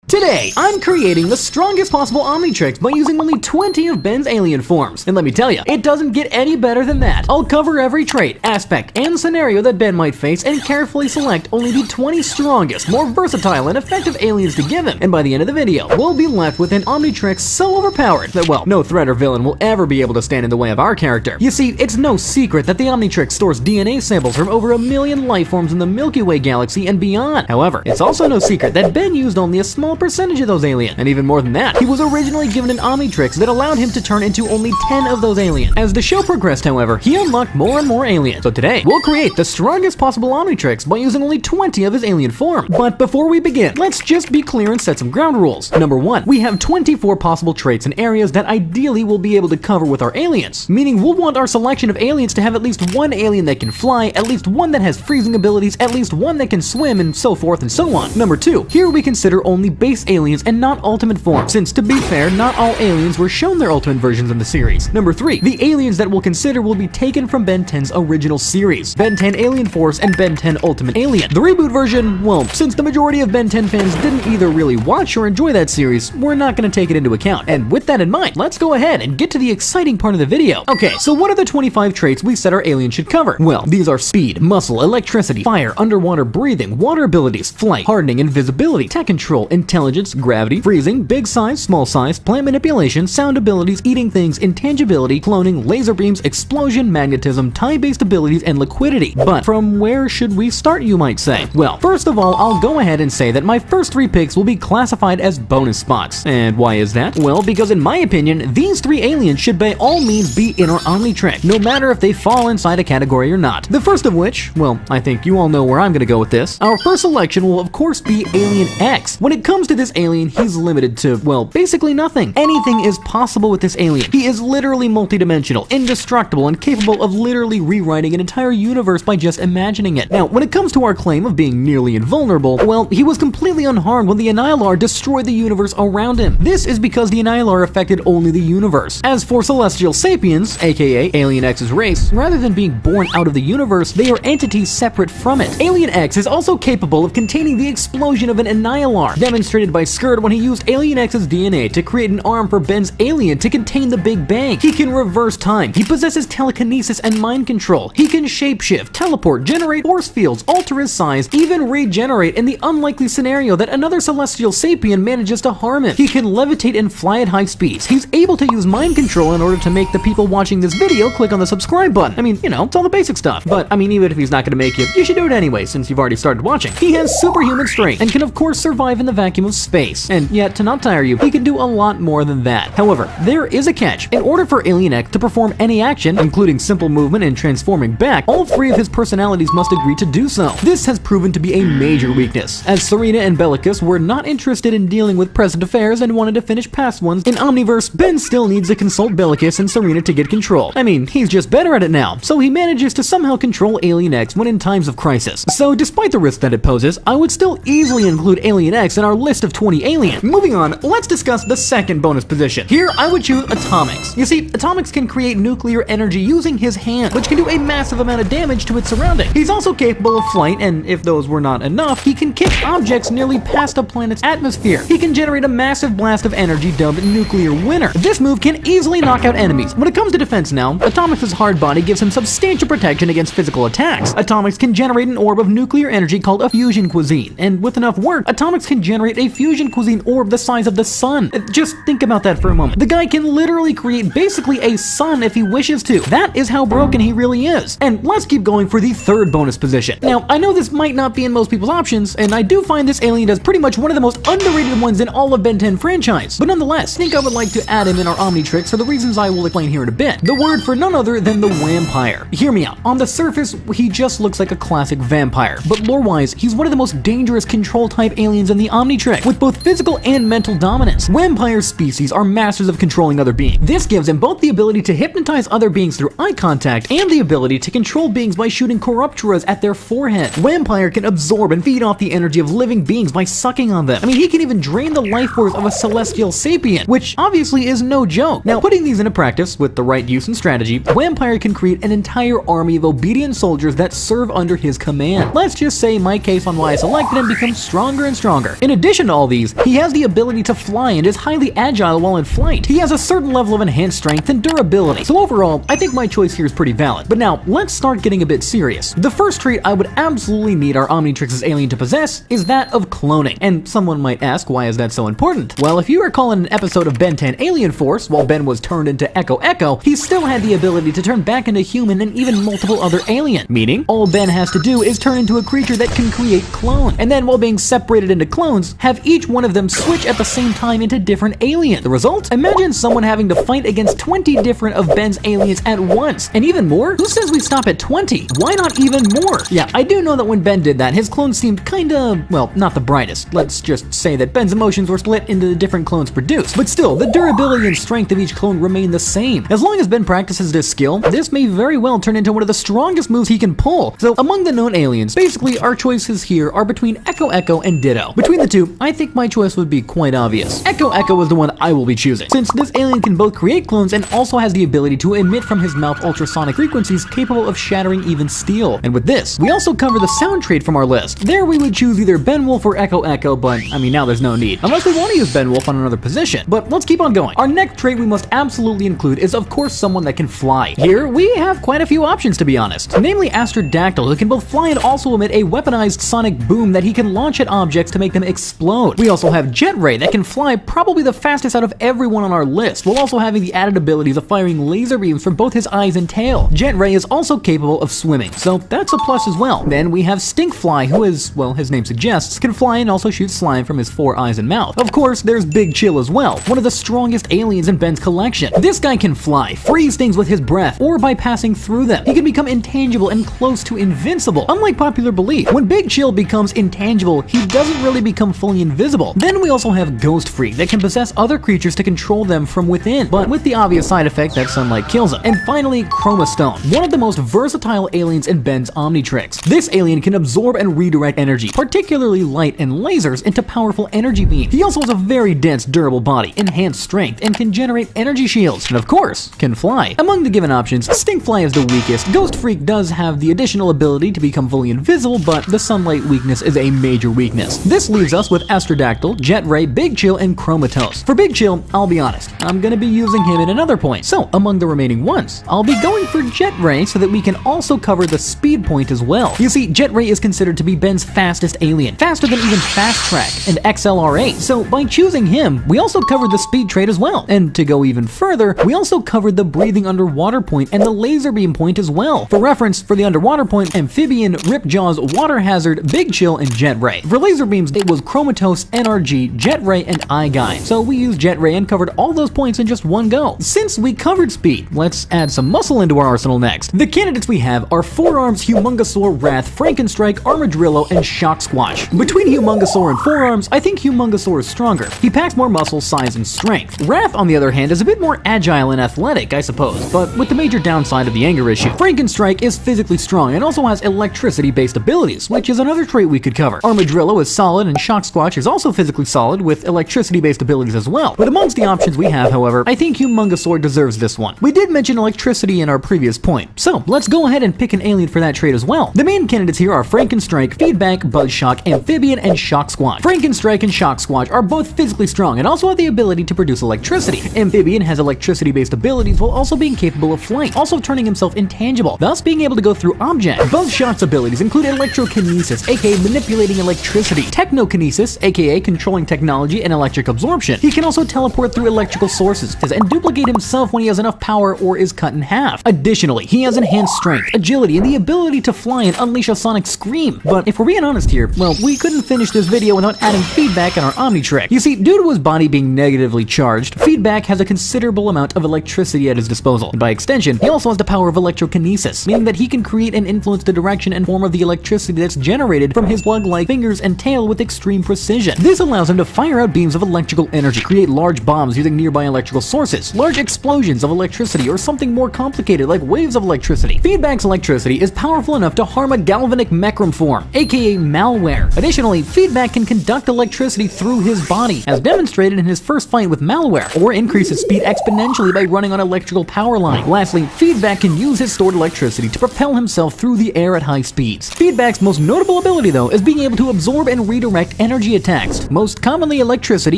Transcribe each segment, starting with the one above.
Today, I'm creating the strongest possible Omnitrix by using only 20 of Ben's alien forms. And let me tell you, it doesn't get any better than that. I'll cover every trait, aspect, and scenario that Ben might face and carefully select only the 20 strongest, more versatile, and effective aliens to give him. And by the end of the video, we'll be left with an Omnitrix so overpowered that, well, no threat or villain will ever be able to stand in the way of our character. You see, it's no secret that the Omnitrix stores DNA samples from over 1 million life forms in the Milky Way galaxy and beyond. However, it's also no secret that Ben used only a small percentage of those aliens, and even more than that, he was originally given an Omnitrix that allowed him to turn into only 10 of those aliens. As the show progressed, however, he unlocked more and more aliens. So today, we'll create the strongest possible Omnitrix by using only 20 of his alien form. But before we begin, let's just be clear and set some ground rules. Number 1, we have 24 possible traits and areas that ideally we'll be able to cover with our aliens, meaning we'll want our selection of aliens to have at least one alien that can fly, at least one that has freezing abilities, at least one that can swim, and so forth and so on. Number 2, here we consider only base aliens and not ultimate forms, since to be fair, not all aliens were shown their ultimate versions in the series. Number 3, the aliens that we'll consider will be taken from Ben 10's original series, Ben 10 Alien Force and Ben 10 Ultimate Alien. The reboot version, well, since the majority of Ben 10 fans didn't either really watch or enjoy that series, we're not going to take it into account. And with that in mind, let's go ahead and get to the exciting part of the video. Okay, so what are the 25 traits we said our alien should cover? Well, these are speed, muscle, electricity, fire, underwater breathing, water abilities, flight, hardening, invisibility, tech control, intelligence, gravity, freezing, big size, small size, plant manipulation, sound abilities, eating things, intangibility, cloning, laser beams, explosion, magnetism, time-based abilities, and liquidity. But from where should we start, you might say? Well, first of all, I'll go ahead and say that my first 3 picks will be classified as bonus spots. And why is that? Well, because in my opinion, these 3 aliens should by all means be in our Omnitrix, no matter if they fall inside a category or not. The first of which, well, I think you all know where I'm gonna go with this. Our first selection will of course be Alien X. When it comes to this alien, he's limited to, well, basically nothing. Anything is possible with this alien. He is literally multidimensional, indestructible, and capable of literally rewriting an entire universe by just imagining it. Now, when it comes to our claim of being nearly invulnerable, well, he was completely unharmed when the Annihilar destroyed the universe around him. This is because the Annihilar affected only the universe. As for Celestial Sapiens, aka Alien X's race, rather than being born out of the universe, they are entities separate from it. Alien X is also capable of containing the explosion of an Annihilar, demonstrated by 𝗚𝘂𝗿𝗃 when he used Alien X's DNA to create an arm for Ben's alien to contain the Big Bang. He can reverse time, he possesses telekinesis and mind control, he can shapeshift, teleport, generate force fields, alter his size, even regenerate in the unlikely scenario that another Celestial Sapien manages to harm him. He can levitate and fly at high speeds. He's able to use mind control in order to make the people watching this video click on the subscribe button. I mean, you know, it's all the basic stuff. But, I mean, even if he's not gonna make you should do it anyway, since you've already started watching. He has superhuman strength and can of course survive in the vacuum of space. And yet, to not tire you, he can do a lot more than that. However, there is a catch. In order for Alien X to perform any action, including simple movement and transforming back, all 3 of his personalities must agree to do so. This has proven to be a major weakness, as Serena and Bellicus were not interested in dealing with present affairs and wanted to finish past ones. In Omniverse, Ben still needs to consult Bellicus and Serena to get control. I mean, he's just better at it now, so he manages to somehow control Alien X when in times of crisis. So despite the risk that it poses, I would still easily include Alien X in our list of 20 aliens. Moving on, let's discuss the second bonus position. Here, I would choose Atomics. You see, Atomics can create nuclear energy using his hand, which can do a massive amount of damage to its surroundings. He's also capable of flight, and if those were not enough, he can kick objects nearly past a planet's atmosphere. He can generate a massive blast of energy dubbed Nuclear Winter. This move can easily knock out enemies. When it comes to defense now, Atomics' hard body gives him substantial protection against physical attacks. Atomics can generate an orb of nuclear energy called a fusion cuisine, and with enough work, Atomics can generate a fusion cuisine orb the size of the sun. Just think about that for a moment. The guy can literally create basically a sun if he wishes to. That is how broken he really is. And let's keep going for the third bonus position. Now, I know this might not be in most people's options, and I do find this alien as pretty much one of the most underrated ones in all of Ben 10 franchise, but nonetheless, I think I would like to add him in our Omnitrix for the reasons I will explain here in a bit. The word for none other than the Vampire. Hear me out. On the surface, he just looks like a classic vampire, but lore-wise, he's one of the most dangerous control-type aliens in the Omnitrix, with both physical and mental dominance. Vampire species are masters of controlling other beings. This gives him both the ability to hypnotize other beings through eye contact and the ability to control beings by shooting corrupturas at their forehead. Vampire can absorb and feed off the energy of living beings by sucking on them. I mean, he can even drain the life force of a Celestial Sapien, which obviously is no joke. Now, putting these into practice with the right use and strategy, Vampire can create an entire army of obedient soldiers that serve under his command. Let's just say my case on why I selected him becomes stronger and stronger. In addition addition to all these, he has the ability to fly and is highly agile while in flight. He has a certain level of enhanced strength and durability. So overall, I think my choice here is pretty valid. But now, let's start getting a bit serious. The first trait I would absolutely need our Omnitrix's alien to possess is that of cloning. And someone might ask, why is that so important? Well, if you recall in an episode of Ben 10 Alien Force, while Ben was turned into 𝗚𝗂𝗃𝗃, he still had the ability to turn back into human and even multiple other alien. Meaning, all Ben has to do is turn into a creature that can create clones. And then while being separated into clones, have each one of them switch at the same time into different aliens. The result? Imagine someone having to fight against 20 different of Ben's aliens at once. And even more? Who says we stop at 20? Why not even more? Yeah, I do know that when Ben did that, his clones seemed kinda, well, not the brightest. Let's just say that Ben's emotions were split into the different clones produced. But still, the durability and strength of each clone remain the same. As long as Ben practices this skill, this may very well turn into one of the strongest moves he can pull. So among the known aliens, basically our choices here are between 𝗚𝗂𝗃𝗃 and Ditto. Between the two, I think my choice would be quite obvious. 𝗚𝗂𝗃𝗃 was the one I will be choosing, since this alien can both create clones and also has the ability to emit from his mouth ultrasonic frequencies capable of shattering even steel. And with this, we also cover the sound trait from our list. There we would choose either Ben Wolf or 𝗚𝗂𝗃𝗃, but I mean now there's no need, unless we want to use Ben Wolf on another position. But let's keep on going. Our next trait we must absolutely include is of course someone that can fly. Here we have quite a few options to be honest, namely Astrodactyl, who can both fly and also emit a weaponized sonic boom that he can launch at objects to make them explode. We also have Jet Ray that can fly probably the fastest out of everyone on our list, while also having the added abilities of firing laser beams from both his eyes and tail. Jet Ray is also capable of swimming, so that's a plus as well. Then we have Stinkfly, who is, well, his name suggests, can fly and also shoot slime from his 4 eyes and mouth. Of course, there's Big Chill as well, one of the strongest aliens in Ben's collection. This guy can fly, freeze things with his breath, or by passing through them. He can become intangible and close to invincible. Unlike popular belief, when Big Chill becomes intangible, he doesn't really become fully invisible. Then we also have Ghost Freak that can possess other creatures to control them from within, but with the obvious side effect that sunlight kills him. And finally, Chroma Stone, one of the most versatile aliens in Ben's Omnitrix. This alien can absorb and redirect energy, particularly light and lasers, into powerful energy beams. He also has a very dense, durable body, enhanced strength, and can generate energy shields, and of course, can fly. Among the given options, Stinkfly is the weakest. Ghost Freak does have the additional ability to become fully invisible, but the sunlight weakness is a major weakness. This leaves us with Astrodactyl, Jet Ray, Big Chill, and Chromatos. For Big Chill, I'll be honest, I'm gonna be using him in another point. So, among the remaining ones, I'll be going for Jet Ray so that we can also cover the speed point as well. You see, Jet Ray is considered to be Ben's fastest alien, faster than even Fast Track and XLR8. So by choosing him, we also covered the speed trait as well. And to go even further, we also covered the breathing underwater point and the laser beam point as well. For reference, for the underwater point, Amphibian, Ripjaws, Water Hazard, Big Chill, and Jet Ray. For laser beams, it was Chromatos, NRG, Jet Ray, and eye. So we used Jet Ray and covered all those points in just one go. Since we covered speed, let's add some muscle into our arsenal next. The candidates we have are Forearms, Humongousaur, Wrath, Frankenstrike, Armadrillo, and Shock Squash. Between Humongousaur and Forearms, I think Humongousaur is stronger. He packs more muscle, size, and strength. Wrath, on the other hand, is a bit more agile and athletic, I suppose, but with the major downside of the anger issue. Frankenstrike is physically strong and also has electricity-based abilities, which is another trait we could cover. Armadrillo is solid, and Shock Squash is also physically solid with electricity-based abilities as well. But amongst the options we have, however, I think Humongousaur deserves this one. We did mention electricity in our previous point, so let's go ahead and pick an alien for that trait as well. The main candidates here are Frankenstrike, Feedback, Buzzshock, Amphibian, and Shock Squash. Frankenstrike and Shock Squash are both physically strong and also have the ability to produce electricity. Amphibian has electricity-based abilities while also being capable of flight, also turning himself intangible, thus being able to go through objects. Buzzshock's abilities include electrokinesis, aka manipulating electricity, technokinesis, aka controlling technology and electric absorption. He can also teleport through electrical sources and duplicate himself when he has enough power or is cut in half. Additionally, he has enhanced strength, agility, and the ability to fly and unleash a sonic scream. But if we're being honest here, well, we couldn't finish this video without adding Feedback in our Omnitrix. You see, due to his body being negatively charged, Feedback has a considerable amount of electricity at his disposal. And by extension, he also has the power of electrokinesis, meaning that he can create and influence the direction and form of the electricity that's generated from his slug-like fingers and tail with extreme precision. This allows him to fire out beams of electrical energy, create large bombs using nearby electrical sources, large explosions of electricity, or something more complicated like waves of electricity. Feedback's electricity is powerful enough to harm a galvanic mechrum form, aka malware. Additionally, Feedback can conduct electricity through his body, as demonstrated in his first fight with malware, or increase his speed exponentially by running on electrical power line. Lastly, Feedback can use his stored electricity to propel himself through the air at high speeds. Feedback's most notable ability, though, is being able to absorb and redirect energy energy attacks, most commonly electricity,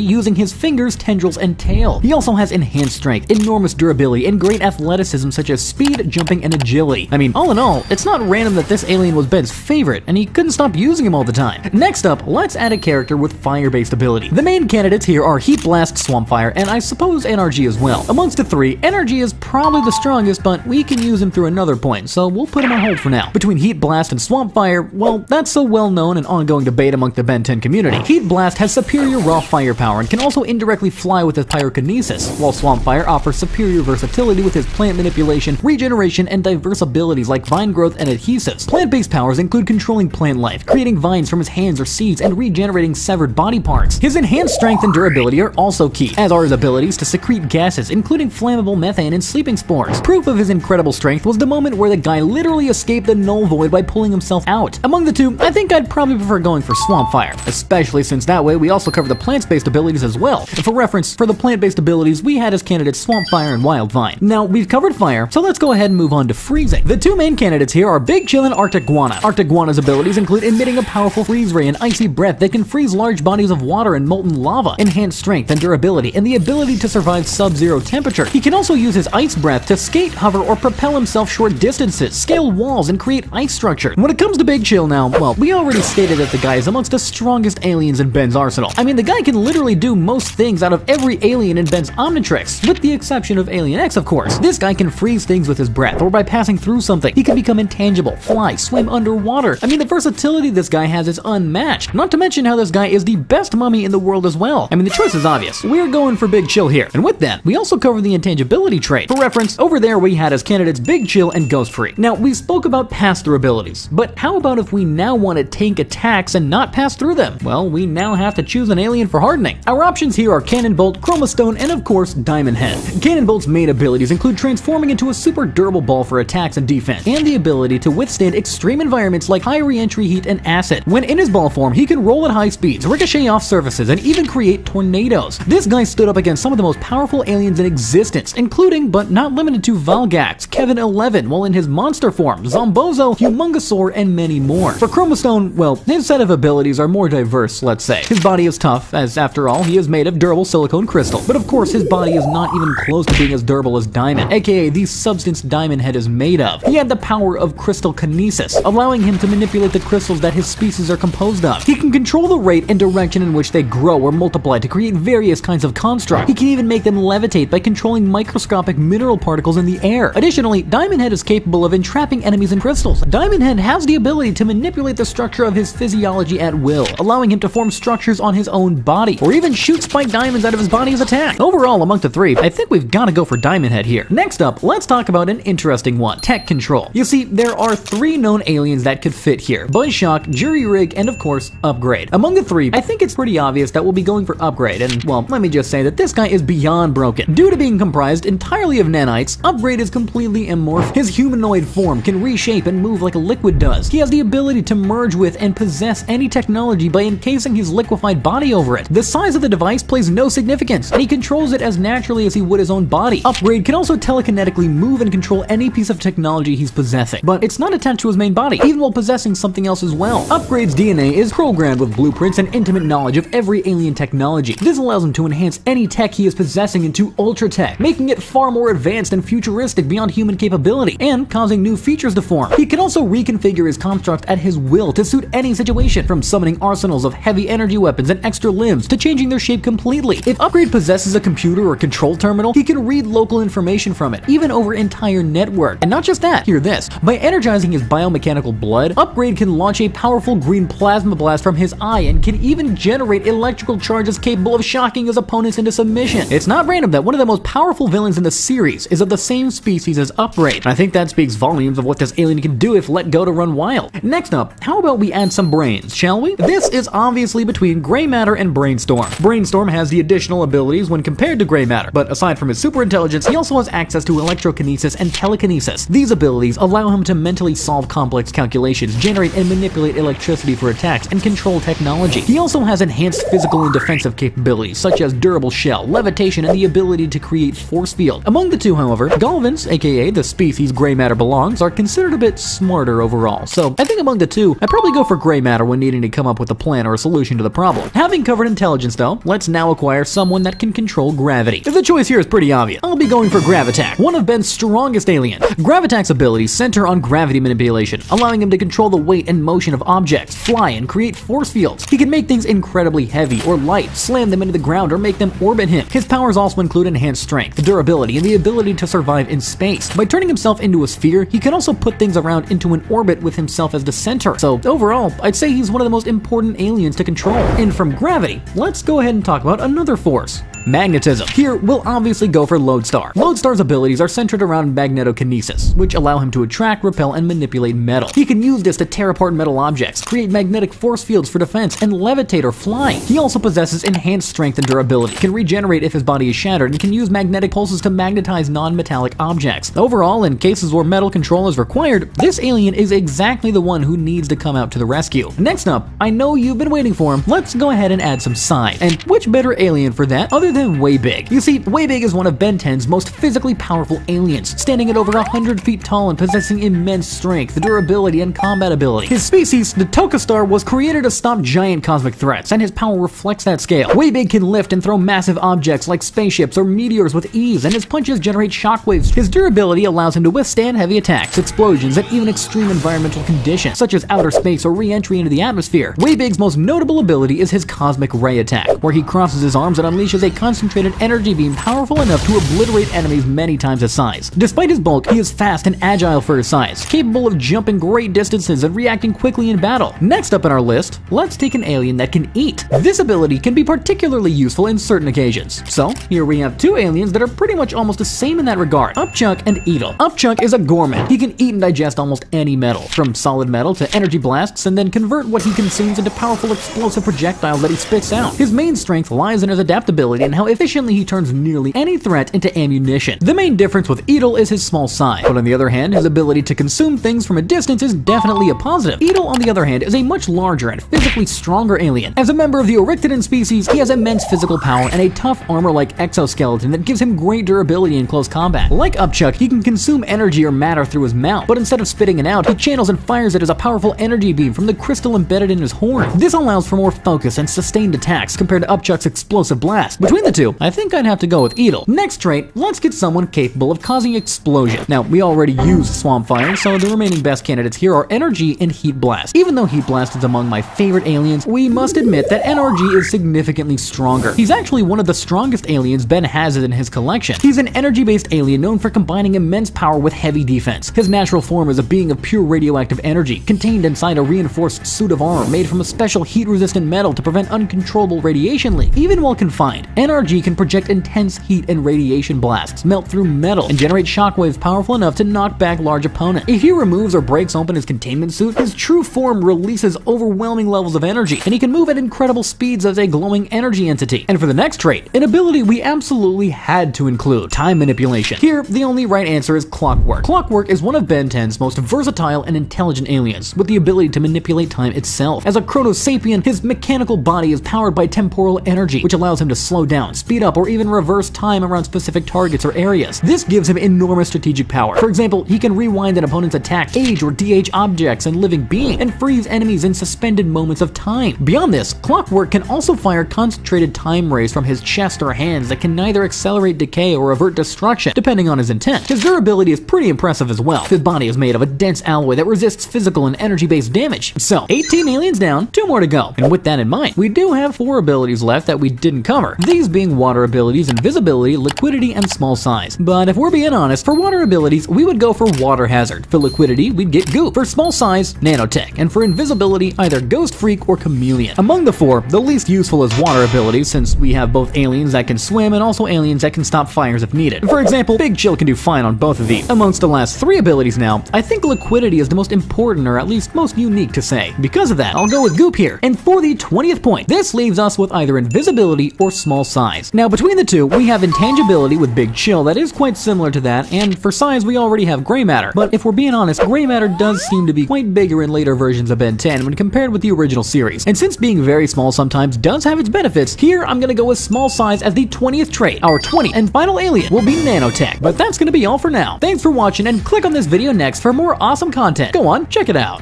using his fingers, tendrils, and tail. He also has enhanced strength, enormous durability, and great athleticism such as speed, jumping, and agility. I mean, all in all, it's not random that this alien was Ben's favorite, and he couldn't stop using him all the time. Next up, let's add a character with fire-based ability. The main candidates here are Heat Blast, Swampfire, and I suppose NRG as well. Amongst the three, NRG is probably the strongest, but we can use him through another point, so we'll put him on hold for now. Between Heat Blast and Swampfire, well, that's a well-known and ongoing debate among the Ben 10 community. Heat Blast has superior raw firepower and can also indirectly fly with his pyrokinesis, while Swampfire offers superior versatility with his plant manipulation, regeneration, and diverse abilities like vine growth and adhesives. Plant-based powers include controlling plant life, creating vines from his hands or seeds, and regenerating severed body parts. His enhanced strength and durability are also key, as are his abilities to secrete gases, including flammable methane and sleeping spores. Proof of his incredible strength was the moment where the guy literally escaped the null void by pulling himself out. Among the two, I think I'd probably prefer going for Swampfire, especially since that way we also cover the plant-based abilities as well. For reference, for the plant-based abilities, we had as candidates Swampfire and Wildvine. Now, we've covered fire, so let's go ahead and move on to freezing. The two main candidates here are Big Chill and Arctic Guana. Arctic Guana's abilities include emitting a powerful freeze ray and icy breath that can freeze large bodies of water and molten lava, enhanced strength and durability, and the ability to survive sub-zero temperature. He can also use his ice breath to skate, hover, or propel himself short distances, scale walls, and create ice structure. When it comes to Big Chill now, well, we already stated that the guy is amongst the strongest aliens in Ben's arsenal. I mean, the guy can literally do most things out of every alien in Ben's Omnitrix, with the exception of Alien X, of course. This guy can freeze things with his breath, or by passing through something. He can become intangible, fly, swim underwater. I mean, the versatility this guy has is unmatched. Not to mention how this guy is the best mummy in the world as well. I mean, the choice is obvious. We're going for Big Chill here. And with that, we also cover the intangibility trait. For reference, over there we had as candidates Big Chill and Ghost Free. Now, we spoke about pass-through abilities, but how about if we now want to tank attacks and not pass through them? Well, we now have to choose an alien for hardening. Our options here are Cannon Bolt, Chroma Stone, and of course, Diamond Head. Cannon Bolt's main abilities include transforming into a super durable ball for attacks and defense, and the ability to withstand extreme environments like high re-entry heat and acid. When in his ball form, he can roll at high speeds, ricochet off surfaces, and even create tornadoes. This guy stood up against some of the most powerful aliens in existence, including, but not limited to, Valgax, Kevin 11, while in his monster form, Zombozo, Humongosaur, and many more. For Chroma Stone, well, his set of abilities are more diverse, let's say. His body is tough, as after all, he is made of durable silicone crystal. But of course, his body is not even close to being as durable as Diamond, aka the substance Diamond Head is made of. He had the power of crystal kinesis, allowing him to manipulate the crystals that his species are composed of. He can control the rate and direction in which they grow or multiply to create various kinds of constructs. He can even make them levitate by controlling microscopic mineral particles in the air. Additionally, Diamond Head is capable of entrapping enemies in crystals. Diamond Head has the ability to manipulate the structure of his physiology at will, allowing him to form structures on his own body, or even shoot spiked diamonds out of his body as attack. Overall, among the three, I think we've got to go for Diamond Head here. Next up, let's talk about an interesting one, tech control. You see, there are three known aliens that could fit here: Buzzshock, Jury Rig, and of course, Upgrade. Among the three, I think it's pretty obvious that we'll be going for Upgrade, and well, let me just say that this guy is beyond broken. Due to being comprised entirely of nanites, Upgrade is completely amorphous. His humanoid form can reshape and move like a liquid does. He has the ability to merge with and possess any technology by encasing his liquefied body over it. The size of the device plays no significance, and he controls it as naturally as he would his own body. Upgrade can also telekinetically move and control any piece of technology he's possessing, but it's not attached to his main body, even while possessing something else as well. Upgrade's DNA is programmed with blueprints and intimate knowledge of every alien technology. This allows him to enhance any tech he is possessing into ultra tech, making it far more advanced and futuristic beyond human capability, and causing new features to form. He can also reconfigure his construct at his will to suit any situation, from summoning arsenals of heavy energy weapons and extra limbs to changing their shape completely. If Upgrade possesses a computer or control terminal, he can read local information from it, even over entire network. And not just that, hear this: by energizing his biomechanical blood, Upgrade can launch a powerful green plasma blast from his eye and can even generate electrical charges capable of shocking his opponents into submission. It's not random that one of the most powerful villains in the series is of the same species as Upgrade. I think that speaks volumes of what this alien can do if let go to run wild. Next up, how about we add some brains, shall we? This is obviously between Gray Matter and Brainstorm. Brainstorm has the additional abilities when compared to Gray Matter, but aside from his super intelligence, he also has access to electrokinesis and telekinesis. These abilities allow him to mentally solve complex calculations, generate and manipulate electricity for attacks, and control technology. He also has enhanced physical and defensive capabilities, such as durable shell, levitation, and the ability to create force field. Among the two, however, Golvins, aka the species Gray Matter belongs, are considered a bit smarter overall. So I think among the two, I'd probably go for Gray Matter when needing to come up with a plan or a solution to the problem. Having covered intelligence though, let's now acquire someone that can control gravity. The choice here is pretty obvious. I'll be going for 𝗚𝘂𝗃𝗃, one of Ben's strongest aliens. 𝗚𝘂𝗃𝗃's abilities center on gravity manipulation, allowing him to control the weight and motion of objects, fly, and create force fields. He can make things incredibly heavy or light, slam them into the ground, or make them orbit him. His powers also include enhanced strength, durability, and the ability to survive in space. By turning himself into a sphere, he can also put things around into an orbit with himself as the center. So overall, I'd say he's one of the most important aliens to control. And from gravity, let's go ahead and talk about another force. Magnetism. Here, we'll obviously go for 𝗏𝘂𝘁. 𝗏𝘂𝘁's abilities are centered around magnetokinesis, which allow him to attract, repel, and manipulate metal. He can use this to tear apart metal objects, create magnetic force fields for defense, and levitate or fly. He also possesses enhanced strength and durability, can regenerate if his body is shattered, and can use magnetic pulses to magnetize non-metallic objects. Overall, in cases where metal control is required, this alien is exactly the one who needs to come out to the rescue. Next up, I know you've been waiting for him, let's go ahead and add some sahi. And which better alien for that other than 𝗚𝘂𝘃𝗃? You see, 𝗚𝘂𝘃𝗃 is one of Ben 10's most physically powerful aliens, standing at over 100 feet tall and possessing immense strength, durability, and combat ability. His species, the 𝗏𝘂𝘁, was created to stop giant cosmic threats, and his power reflects that scale. 𝗚𝘂𝘃 can lift and throw massive objects like spaceships or meteors with ease, and his punches generate shockwaves. His durability allows him to withstand heavy attacks, explosions, and even extreme environmental conditions, such as outer space or re-entry into the atmosphere. 𝗚𝘂𝘃's most notable ability is his cosmic ray attack, where he crosses his arms and unleashes a concentrated energy beam powerful enough to obliterate enemies many times his size. Despite his bulk, he is fast and agile for his size, capable of jumping great distances and reacting quickly in battle. Next up on our list, let's take an alien that can eat. This ability can be particularly useful in certain occasions. So here we have two aliens that are pretty much almost the same in that regard, 𝗏𝘅𝘃 and 𝗖𝗏. 𝗏𝘅𝘃 is a gourmet. He can eat and digest almost any metal, from solid metal to energy blasts, and then convert what he consumes into powerful explosive projectiles that he spits out. His main strength lies in his adaptability and how efficiently he turns nearly any threat into ammunition. The main difference with 𝗖𝗏 is his small size, but on the other hand, his ability to consume things from a distance is definitely a positive. 𝗖𝗏, on the other hand, is a much larger and physically stronger alien. As a member of the 𝗚𝘃𝘃𝗃 species, he has immense physical power and a tough armor-like exoskeleton that gives him great durability in close combat. Like 𝗏𝘅𝘃, he can consume energy or matter through his mouth, but instead of spitting it out, he channels and fires it as a powerful energy beam from the crystal embedded in his horn. This allows for more focus and sustained attacks compared to 𝗏𝘅𝘃's explosive blast. Between the two, I think I'd have to go with 𝗖𝗏. Next trait, let's get someone capable of causing explosion. Now, we already used swamp fire, so the remaining best candidates here are NRG and Heat Blast. Even though Heat Blast is among my favorite aliens, we must admit that NRG is significantly stronger. He's actually one of the strongest aliens Ben has in his collection. He's an energy-based alien known for combining immense power with heavy defense. His natural form is a being of pure radioactive energy, contained inside a reinforced suit of armor made from a special heat-resistant metal to prevent uncontrollable radiation leak. Even while confined, NRG can project intense heat and radiation blasts, melt through metal, and generate shockwaves powerful enough to knock back large opponents. If he removes or breaks open his containment suit, his true form releases overwhelming levels of energy, and he can move at incredible speeds as a glowing energy entity. And for the next trait, an ability we absolutely had to include: time manipulation. Here, the only right answer is 𝗏𝘃𝗃. 𝗏𝘃𝗃 is one of Ben 10's most versatile and intelligent aliens, with the ability to manipulate time itself. As a chronosapien, his mechanical body is powered by temporal energy, which allows him to slow down, speed up, or even reverse time around specific targets or areas. This gives him enormous strategic power. For example, he can rewind an opponent's attack, age or DH objects and living beings, and freeze enemies in suspended moments of time. Beyond this, 𝗏𝘃𝗃 can also fire concentrated time rays from his chest or hands that can neither accelerate decay or avert destruction, depending on his intent. His durability is pretty impressive as well. His body is made of a dense alloy that resists physical and energy-based damage. So, 18 aliens down, 2 more to go. And with that in mind, we do have 4 abilities left that we didn't cover, these being water abilities, invisibility, liquidity, and small size. But if we're being honest, for water abilities, we would go for water hazard. For liquidity, we'd get goop. For small size, nanotech. And for invisibility, either ghost freak or chameleon. Among the 4, the least useful is water abilities, since we have both aliens that can swim and also aliens that can stop fires if needed. For example, Big Chill can do fine on both of these. Amongst the last 3 abilities now, I think liquidity is the most important, or at least most unique to say. Because of that, I'll go with goop here. And for the 20th point, this leaves us with either invisibility or small size. Now, between the two, we have intangibility with Big Chill that is quite similar to that, and for size we already have gray matter. But if we're being honest, gray matter does seem to be quite bigger in later versions of Ben 10 when compared with the original series. And since being very small sometimes does have its benefits, here I'm gonna go with small size as the 20th trait. Our 20th and final alien will be nanotech. But that's gonna be all for now. Thanks for watching, and click on this video next for more awesome content. Go on, check it out.